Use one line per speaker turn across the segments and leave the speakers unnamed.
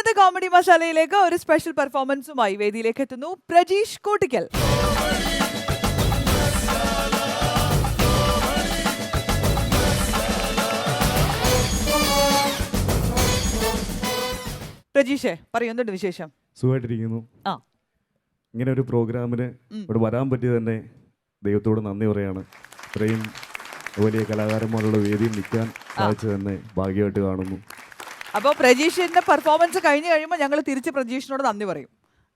ഇന്നത്തെ കോമഡി മസാലയിലേക്ക് ഒരു സ്പെഷ്യൽ പെർഫോമൻസുമായി വേദിയിലേക്ക് എത്തുന്നു പ്രജീഷ് കോട്ടിക്കൽ. പ്രജീഷേ പറയൂ, എന്തുണ്ട് വിശേഷം?
സുഖമായിട്ടിരിക്കുന്നു. ഇങ്ങനെ ഒരു പ്രോഗ്രാമിന് ഇവിടെ വരാൻ പറ്റിയത് തന്നെ ദൈവത്തോട് നന്ദി പറയാണ്. ഇത്രയും വലിയ കലാകാരന്മാരുടെ വേദിയിൽ നിൽക്കാൻ സാധിച്ചത് തന്നെ ഭാഗ്യമായിട്ട് കാണുന്നു.
അപ്പോൾ പ്രജീഷിന്റെ പെർഫോമൻസ് കഴിഞ്ഞ് കഴിയുമ്പോൾ ഞങ്ങൾ തിരിച്ച് പ്രജീഷിനോട് നന്ദി പറയും.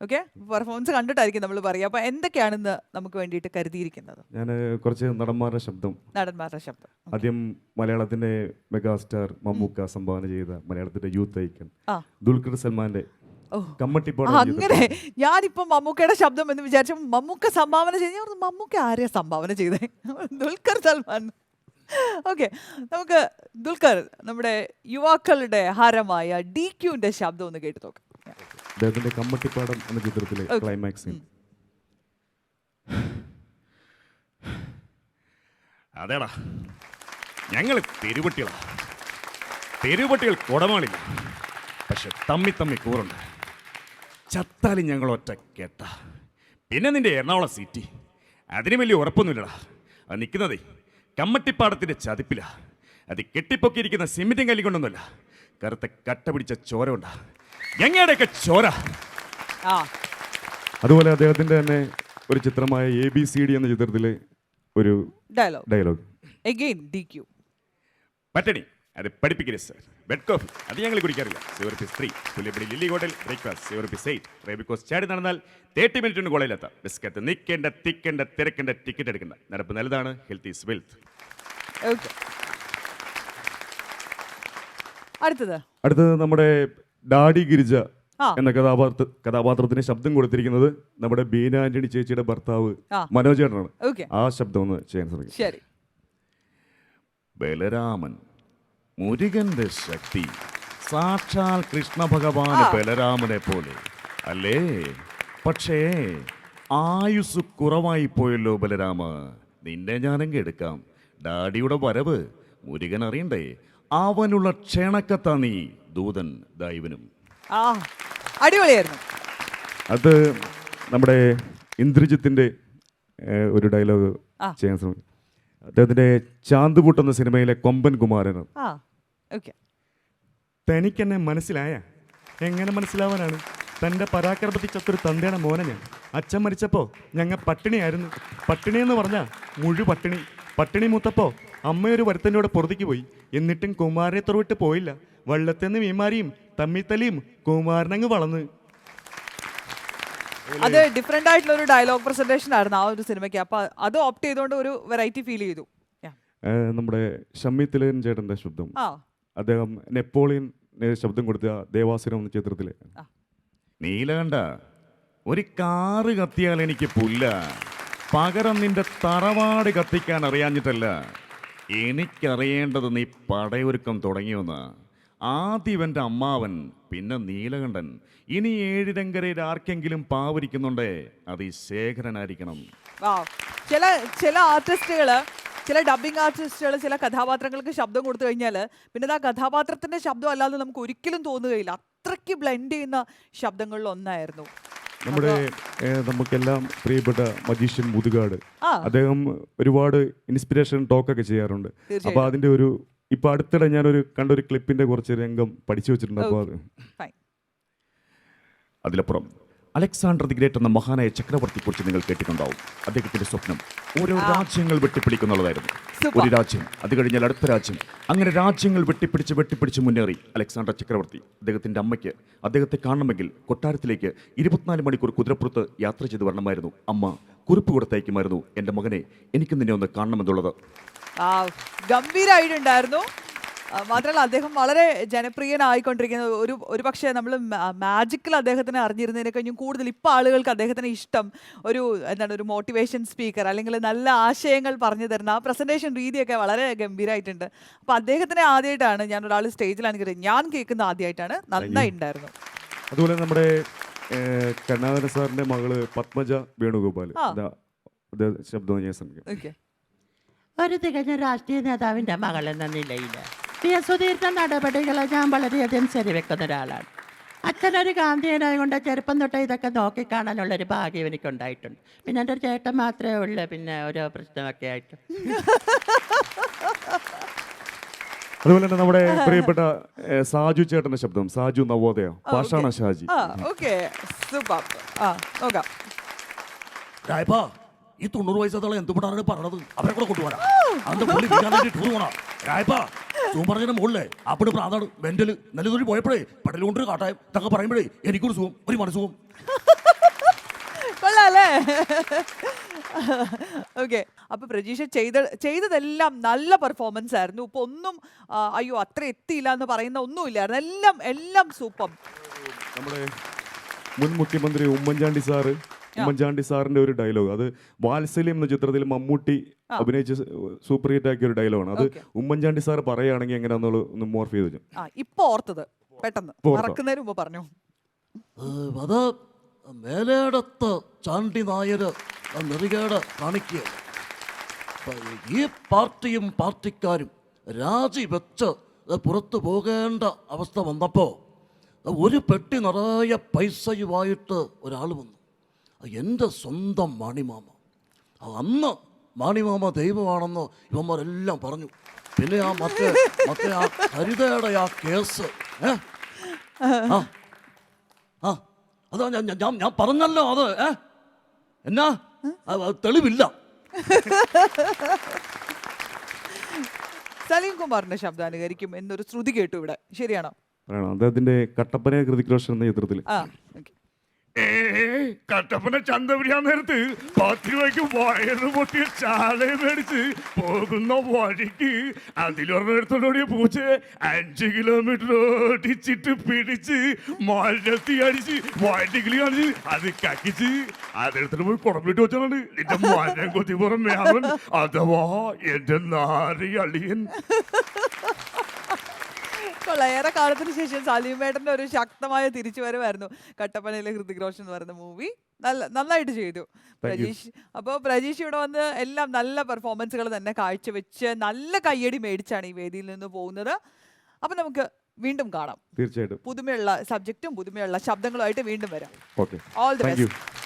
ഓക്കെ, പെർഫോമൻസ് കണ്ടിട്ടായിരിക്കും നമ്മൾ പറയുക. അപ്പോൾ എന്തൊക്കെയാണ് ഇന്ന് നമുക്ക് വേണ്ടിയിട്ട് കരുതിയിരിക്കുന്നത്?
ഞാൻ കുറച്ച് നടന്മാരുടെ ശബ്ദം. ആദ്യം മലയാളത്തിന്റെ മെഗാസ്റ്റാർ മമ്മൂക്ക സംഭാവന ചെയ്ത മലയാളത്തിന്റെ യൂത്ത് ഐക്കൺ ദുൽഖർ സൽമാന്റെ കമ്മട്ടിപ്പാടം.
അങ്ങനെ ഞാനിപ്പോ മമ്മൂക്കയുടെ ശബ്ദം എന്ന് വിചാരിച്ച മമ്മൂക്ക സംഭാവന ചെയ്ത മമ്മൂക്ക ആരെയാ സംഭാവന ചെയ്തേ? ദുൽഖർ സൽമാൻ. ഓക്കെ, നമുക്ക് ദുൽഖർ നമ്മുടെ യുവാക്കളുടെ ഹാരമായ DQന്റെ ശബ്ദം ഒന്ന് കേട്ടു നോക്കാം.
അദ്ദേഹത്തിന്റെ കമ്മട്ടിപ്പാടം എന്ന ചിത്രത്തിലെ ക്ലൈമാക്സ്.
അതേടാ, ഞങ്ങൾ തെരുവട്ടികൾ കൊടമാളില്ല, പക്ഷെ തമ്മി കൂറുണ്ട്. ചത്താലും ഞങ്ങൾ ഒറ്റ കേട്ട. പിന്നെ നിന്റെ എറണാകുളം സിറ്റി, അതിന് വലിയ ഉറപ്പൊന്നുമില്ലടാ. അത് നിൽക്കുന്നതേ കമ്മട്ടിപ്പാടത്തിന്റെ ചതിപ്പില. അത് കെട്ടിപ്പൊക്കിയിരിക്കുന്ന സിമെന്റും കല്ലി കൊണ്ടൊന്നുമല്ല, കറുത്ത കട്ട പിടിച്ച ചോര കൊണ്ടാ, ഞങ്ങളുടെയൊക്കെ ചോര.
അതുപോലെ അദ്ദേഹത്തിന്റെ തന്നെ ഒരു ചിത്രമായ ABCD എന്ന ചിത്രത്തിലെ ഒരു ഡയലോഗ്
പട്ടണി അത് പഠിപ്പിക്കരുത് സാർ. ബെഡ് കോഫി അത് ഞങ്ങൾ കുടിക്കാറില്ല. ₹3 പുല്ലിപ്പടി ലില്ലി ഹോട്ടൽ ബ്രേക്ക്ഫാസ്റ്റ് ₹8. റേബിക്കോസ് ചാടി നടന്നാൽ 30 മിനിറ്റ് കൊണ്ട് കോളേജിലെത്താം. ബിസ്ക്കറ്റ് നിൽക്കേണ്ട തിക്കേണ്ട തിരക്കേണ്ട ടിക്കറ്റ് എടുക്കേണ്ട. നടപ്പ് നല്ലതാണ്. Health is wealth.
അടുത്തത് നമ്മുടെ ഡാഡി ഗിരിജ എന്ന കഥാപാത്രത്തിന് ശബ്ദം കൊടുത്തിരിക്കുന്നത് നമ്മുടെ ബീന ആന്റണി ചേച്ചിയുടെ ഭർത്താവ് മനോജ് ചേട്ടനാണ്. ആ ശബ്ദം ഒന്ന് ചെയ്യാൻ ശ്രമിക്കും.
ബലരാമൻ മുരുകന്റെ ശക്തി സാക്ഷാൽ കൃഷ്ണ ഭഗവാന് ബലരാമനെ പോലെ അല്ലേ? പക്ഷേ ആയുസ് കുറവായി പോയല്ലോ ബലരാമ. നിന്നെ ഞാനെങ്കിൽ എടുക്കാം. ഡാഡിയുടെ വരവ് മുരുകൻ അറിയണ്ടേ? അവനുള്ള ക്ഷണക്കത്താ നീ ദൂതൻ ദൈവനും.
അടിപൊളിയായിരുന്നു.
അത് നമ്മുടെ ഇന്ദ്രജിത്തിന്റെ ഒരു ഡയലോഗ് ചെയ്യാൻ ശ്രമിക്കും. അദ്ദേഹത്തിന്റെ ചാന്തുപൂട്ട് എന്ന സിനിമയിലെ കൊമ്പൻ കുമാരൻ. തനിക്കെന്നെ മനസ്സിലായ? എങ്ങനെ മനസ്സിലാവാനാണ്? തൻ്റെ പരാക്രമത്തിൽ ചത്തൊരു തന്തയുടെ മോനെ ഞാൻ. അച്ഛൻ മരിച്ചപ്പോ ഞങ്ങൾ പട്ടിണിയായിരുന്നു. പട്ടിണി എന്ന് പറഞ്ഞാൽ പട്ടിണി. പട്ടിണി മൂത്തപ്പോ അമ്മയൊരു വരുത്തൻ്റെ കൂടെ പുറത്തേക്ക് പോയി. എന്നിട്ടും കുമാരനെ തുറവിട്ട് പോയില്ല. വെള്ളത്തിന്ന് മീമാരിയും തമ്മിത്തലിയും കുമാരനങ്ങ് വളർന്ന്.
അത് ഡിഫറെന്റ് ആയിട്ടുള്ള ഒരു ഡയലോഗ് പ്രസന്റേഷൻ ആയിരുന്നു ആ ഒരു സിനിമയ്ക്ക്. അപ്പൊ അത് ഓപ്റ്റ് ചെയ്തുകൊണ്ട് ഒരു വെറൈറ്റി ഫീൽ ചെയ്തു.
നമ്മുടെ ഷമ്മി തിലകൻ ചേട്ടന്റെ ശബ്ദം. അദ്ദേഹം നെപ്പോളിയൻ ശബ്ദം കൊടുത്ത ദേവാസുരം എന്ന ചിത്രത്തില്.
നീലകണ്ഠ, ഒരു കാറ് കത്തിയാൽ എനിക്ക് പുല്ല. പകരം നിന്റെ തറവാട് കത്തിക്കാൻ അറിയാഞ്ഞിട്ടല്ല, എനിക്കറിയേണ്ടത് നീ പടയൊരുക്കം തുടങ്ങിയെന്ന്. ആദ്യം എൻ്റെ അമ്മാവൻ, പിന്നെ നീലകണ്ഠൻ. ഇനി 7 രംഗരയിൽ ആർക്കെങ്കിലും പാവരിക്കുന്നുണ്ടേ അത് ഈ ശേഖരനായിരിക്കണം.
ചില ആർട്ടിസ്റ്റുകള്, ചില ഡബിങ് ആർട്ടിസ്റ്റുകൾ ചില കഥാപാത്രങ്ങൾക്ക് ശബ്ദം കൊടുത്തു കഴിഞ്ഞാൽ പിന്നെ ആ കഥാപാത്രത്തിന്റെ ശബ്ദം അല്ലാതെ നമുക്ക് ഒരിക്കലും തോന്നുകയില്ല. അത്രയ്ക്ക് ബ്ലെൻഡ് ചെയ്യുന്ന ശബ്ദങ്ങളിൽ ഒന്നായിരുന്നു
നമുക്കെല്ലാം പ്രിയപ്പെട്ട മജീഷ്യൻ മുതുകാട്. അദ്ദേഹം ഒരുപാട് ഇൻസ്പിറേഷൻ ടോക്കൊക്കെ ചെയ്യാറുണ്ട്. അപ്പൊ അതിന്റെ ഒരു ഇപ്പൊ അടുത്തിടെ ഞാനൊരു കണ്ടൊരു ക്ലിപ്പിന്റെ കുറച്ച് രംഗം പഠിച്ചു വെച്ചിട്ടുണ്ട്. അപ്പോൾ
അതിലപ്പുറം അലക്സാണ്ടർ ദി ഗ്രേറ്റ് എന്ന മഹാനായ ചക്രവർത്തിയെക്കുറിച്ച് നിങ്ങൾ കേട്ടിട്ടുണ്ടാവും. അദ്ദേഹത്തിന്റെ സ്വപ്നം ഓരോ രാജ്യങ്ങൾ വെട്ടിപ്പിടിക്കുന്നുള്ളതായിരുന്നു. ഒരു രാജ്യം, അത് കഴിഞ്ഞാൽ അടുത്ത രാജ്യം, അങ്ങനെ രാജ്യങ്ങൾ വെട്ടിപ്പിടിച്ച് മുന്നേറി അലക്സാണ്ടർ ചക്രവർത്തി. അദ്ദേഹത്തിന്റെ അമ്മയ്ക്ക് അദ്ദേഹത്തെ കാണണമെങ്കിൽ കൊട്ടാരത്തിലേക്ക് 24 മണിക്കൂർ കുതിരപ്പുറത്ത് യാത്ര ചെയ്ത് വരണമായിരുന്നു. അമ്മ കുറിപ്പ് കൊടുത്തയക്കുമായിരുന്നു, എൻ്റെ മകനെ എനിക്ക് നിന്നെ ഒന്ന് കാണണമെന്നുള്ളത്.
ഗംഭീരമായിട്ടുണ്ടായിരുന്നു. മാത്രമല്ല അദ്ദേഹം വളരെ ജനപ്രിയനായിക്കൊണ്ടിരിക്കുന്ന ഒരു പക്ഷേ നമ്മൾ മാജിക്കിൽ അദ്ദേഹത്തിനെ അറിഞ്ഞിരുന്നതിനെ കഴിഞ്ഞും കൂടുതൽ ഇപ്പോൾ ആളുകൾക്ക് അദ്ദേഹത്തിന് ഇഷ്ടം ഒരു മോട്ടിവേഷൻ സ്പീക്കർ, അല്ലെങ്കിൽ നല്ല ആശയങ്ങൾ പറഞ്ഞു തരുന്ന ആ പ്രസന്റേഷൻ രീതിയൊക്കെ വളരെ ഗംഭീരമായിട്ടുണ്ട്. അപ്പോൾ അദ്ദേഹത്തിനെ ആദ്യമായിട്ടാണ് ഞാൻ ഒരാൾ സ്റ്റേജിലാണ് ഞാൻ കേൾക്കുന്ന ആദ്യമായിട്ടാണ്. നന്നായിട്ടുണ്ടായിരുന്നു.
അതുപോലെ നമ്മുടെ കരുണാകരൻ സാറിന്റെ മകള് പത്മജ വേണുഗോപാൽ ശബ്ദം ഞാൻ ശ്രമിക്കും.
ഒരു തികഞ്ഞ രാഷ്ട്രീയ നേതാവിന്റെ മകൾ എന്ന നിലയിൽ സുദീർഘ നടപടികളെ ഞാൻ വളരെയധികം ശരിവെക്കുന്ന ഒരാളാണ്. അച്ഛനൊരു ഗാന്ധിയനായ കൊണ്ട് ചെറുപ്പം തൊട്ടേ ഇതൊക്കെ നോക്കിക്കാണാനുള്ളൊരു ഭാഗ്യം എനിക്കുണ്ടായിട്ടുണ്ട്. പിന്നെ എൻ്റെ ഒരു ചേട്ടൻ മാത്രമേ ഉള്ളൂ, പിന്നെ ഓരോ പ്രശ്നമൊക്കെ ആയിട്ട്.
അതുപോലെ തന്നെ നമ്മുടെ പ്രിയപ്പെട്ട സാജു ചേട്ടന്റെ ശബ്ദം, സാജു നവോദയ, പാഷാണ ഷാജി.
Okay, super. നോക്കാം.
രായപ്പാ, ഈ 90 വയസ്സാളെ എന്തുകൊണ്ടാണ് പറഞ്ഞത്? അവരെ കൂടെ കൊണ്ടുപോകാം. അന്ന് പുള്ളി വീട്ടാനായിട്ട് ടൂർ പോണ രായപ്പാ. സൂമ്പറഞ്ഞ മുകളിലെ അവിടെ പ്രാന്താണ് മെന്റല് നല്ലതൊരു പോയപ്പോഴേ പടൽ കൊണ്ടൊരു കാട്ടായം ഇതൊക്കെ പറയുമ്പോഴേ എനിക്കൊരു സുഖം, ഒരു മനസ്സുഖം.
കൊള്ളാല്ലേ? ഓക്കെ, അപ്പൊ പ്രജീഷ ചെയ്തതെല്ലാം നല്ല പെർഫോമൻസ് ആയിരുന്നു. ഇപ്പൊ ഒന്നും അയ്യോ അത്ര എത്തിയില്ല എന്ന് പറയുന്ന ഒന്നുമില്ലായിരുന്നു. എല്ലാം സൂപ്പർ.
നമ്മുടെ മുൻ മുഖ്യമന്ത്രി ഉമ്മൻചാണ്ടി സാറിന്റെ ഒരു ഡയലോഗ്, അത് വാത്സല്യം എന്ന ചിത്രത്തിൽ മമ്മൂട്ടി അഭിനയിച്ച് സൂപ്പർ ഹിറ്റ് ആക്കിയ ഒരു ഡയലോഗാണ്. അത് ഉമ്മൻചാണ്ടി സാർ പറയുകയാണെങ്കിൽ എങ്ങനെയാണെന്നുള്ള ഒന്ന് മോർഫ് ചെയ്തു.
ഇപ്പൊ ഓർത്തത് പെട്ടെന്ന് മറക്കുന്നതിന് മുമ്പ് പറഞ്ഞു.
അത് മേലേടത്ത് ചാണ്ടി നായര് നെറികേട് കാണിക്കുക. ഈ പാർട്ടിയും പാർട്ടിക്കാരും രാജിവെച്ച് പുറത്തു പോകേണ്ട അവസ്ഥ വന്നപ്പോൾ ഒരു പെട്ടി നിറയെ പൈസയുമായിട്ട് ഒരാൾ വന്നു. എൻ്റെ സ്വന്തം മാണിമാമ. അന്ന് മാണിമാമ ദൈവമാണെന്ന് ഇവന്മാരെല്ലാം പറഞ്ഞു. പിന്നെ മറ്റേ ആ ഹരിതയുടെ ആ കേസ് അതാ ഞാൻ പറഞ്ഞല്ലോ, അത് എന്നാ തെളിവില്ല.
സലീം കുമാറിന്റെ ശബ്ദം അനുകരിക്കും എന്നൊരു ശ്രുതി കേട്ടു ഇവിടെ, ശരിയാണോ?
അദ്ദേഹത്തിന്റെ കട്ടപ്പന ഹൃതിക് റോഷൻ എന്ന ചിത്രത്തിൽ
കട്ടപ്പന ചന്ത പിടിക്കാൻ നേരത്ത് 10 രൂപയ്ക്ക് വയറ് പൊട്ടിയ ചാളയെ മേടിച്ച് പോകുന്ന വഴിക്ക് അതിലൊരെടുത്തോടിയ പൂച്ച 5 കിലോമീറ്റർ ഓടിച്ചിട്ട് പിടിച്ച് മഴത്തി അടിച്ച് വയറ്റിക്കിളി കാണിച്ച് അത് കക്കിച്ച് അതെടുത്തിട്ട് പോയി കുടമ്പിട്ട് വെച്ചാണ് നിന്റെ മരം കൊത്തി പുറമേ അവൻ അഥവാ എന്റെ നാരി അളിയൻ.
ഏറെ കാലത്തിന് ശേഷം സലീമേട്ടന്റെ ഒരു ശക്തമായ തിരിച്ചുവരവായിരുന്നു കട്ടപ്പനയിലെ ഹൃതിക് റോഷൻ എന്ന് പറയുന്ന മൂവി. നന്നായിട്ട് ചെയ്തു പ്രജീഷ്. അപ്പോൾ പ്രജീഷ് ഇവിടെ വന്ന് എല്ലാം നല്ല പെർഫോമൻസുകൾ തന്നെ കാഴ്ചവെച്ച് നല്ല കയ്യടി മേടിച്ചാണ് ഈ വേദിയിൽ നിന്ന് പോകുന്നത്. അപ്പം നമുക്ക് വീണ്ടും കാണാം.
തീർച്ചയായിട്ടും
പുതുമയുള്ള സബ്ജക്റ്റും പുതുമയുള്ള ശബ്ദങ്ങളുമായിട്ട് വീണ്ടും വരാം.
Okay,
all the
thank you.
Best.